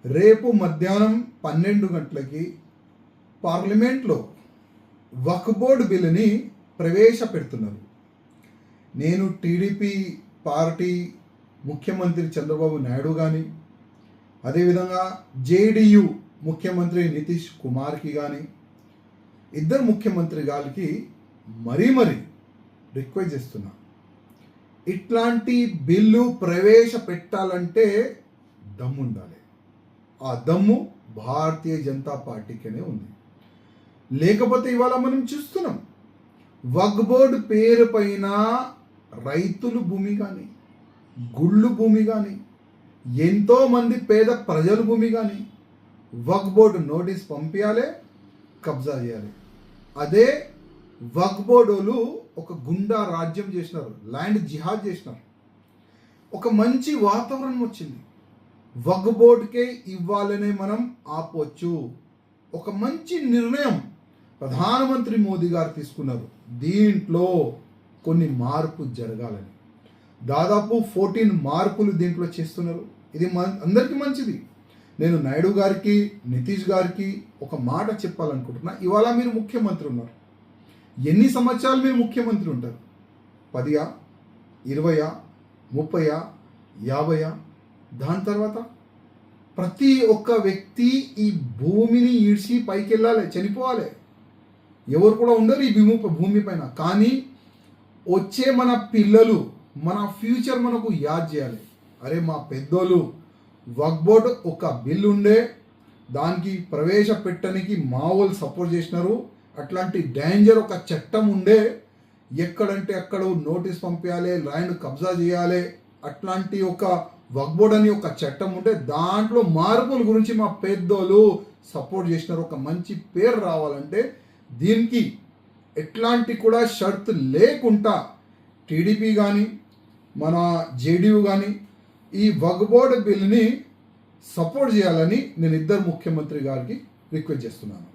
రేపు మధ్యాహ్నం 12 గంటలకి పార్లమెంట్లో వక్ఫ్ బోర్డు బిల్లుని ప్రవేశపెడుతున్నారు. నేను టీడీపీ పార్టీ ముఖ్యమంత్రి చంద్రబాబు నాయుడు కానీ, అదేవిధంగా జేడీయూ ముఖ్యమంత్రి నితీష్ కుమార్కి కానీ, ఇద్దరు ముఖ్యమంత్రి గారికి మరీ రిక్వెస్ట్ చేస్తున్నా. ఇట్లాంటి బిల్లు ప్రవేశపెట్టాలంటే దమ్ము ఉండాలి. ఆ దమ్ము భారతీయ జనతా పార్టీకనే ఉంది. లేకపోతే ఇవాళ మనం చూస్తున్నాం, వక్ఫ్ బోర్డు పేరు పైన రైతులు భూమి కానీ, గుళ్ళు భూమి కానీ, ఎంతోమంది పేద ప్రజల భూమి కానీ వక్ఫ్ బోర్డు నోటీస్ పంపించాలి, కబ్జా చేయాలి. అదే వక్ఫ్ బోర్డులు ఒక గుండా రాజ్యం చేసినారు, ల్యాండ్ జిహాద్ చేసినారు. ఒక మంచి వాతావరణం వచ్చింది. వక్ఫ్ బోర్డుకే ఇవ్వాలనే మనం ఆపవచ్చు. ఒక మంచి నిర్ణయం ప్రధానమంత్రి మోదీ గారు తీసుకున్నారు. దీంట్లో కొన్ని మార్పు జరగాలని దాదాపు 14 మార్పులు దీంట్లో చేస్తున్నారు. ఇది అందరికీ మంచిది. నేను నాయుడు గారికి, నితీష్ గారికి ఒక మాట చెప్పాలనుకుంటున్నా. ఇవాళ మీరు ముఖ్యమంత్రి ఉన్నారు. ఎన్ని సంవత్సరాలు మీరు ముఖ్యమంత్రి ఉంటారు? 10, 20, 30, 50? దాని తర్వాత ప్రతి ఒక్క వ్యక్తి ఈ భూమిని ఈడ్చి పైకి వెళ్ళాలి, చనిపోవాలి. ఎవరు కూడా ఉండరు ఈ భూమి పైన. కానీ వచ్చే మన పిల్లలు, మన ఫ్యూచర్ మనకు యాద్ చేయాలి. అరే మా పెద్దోళ్ళు వక్ఫ్ బోర్డు ఒక బిల్లు ఉండే, దానికి ప్రవేశపెట్టడానికి మా వాళ్ళు సపోర్ట్ చేసినారు. అట్లాంటి డేంజర్ ఒక చట్టం ఉండే, ఎక్కడంటే అక్కడ నోటీస్ పంపించాలి, ల్యాండ్ కబ్జా చేయాలి. అట్లాంటి ఒక వక్ఫ్ బోర్డు అని ఒక చట్టం ఉంటే దాంట్లో మార్పుల గురించి మా పెద్దోళ్ళు సపోర్ట్ చేసినారు. ఒక మంచి పేరు రావాలంటే దీనికి ఎట్లాంటి కూడా షరతు లేకుండా టీడీపీ కానీ, మన జేడీయూ కానీ ఈ వక్ఫ్ బోర్డు బిల్లుని సపోర్ట్ చేయాలని నేను ఇద్దరు ముఖ్యమంత్రి గారికి రిక్వెస్ట్ చేస్తున్నాను.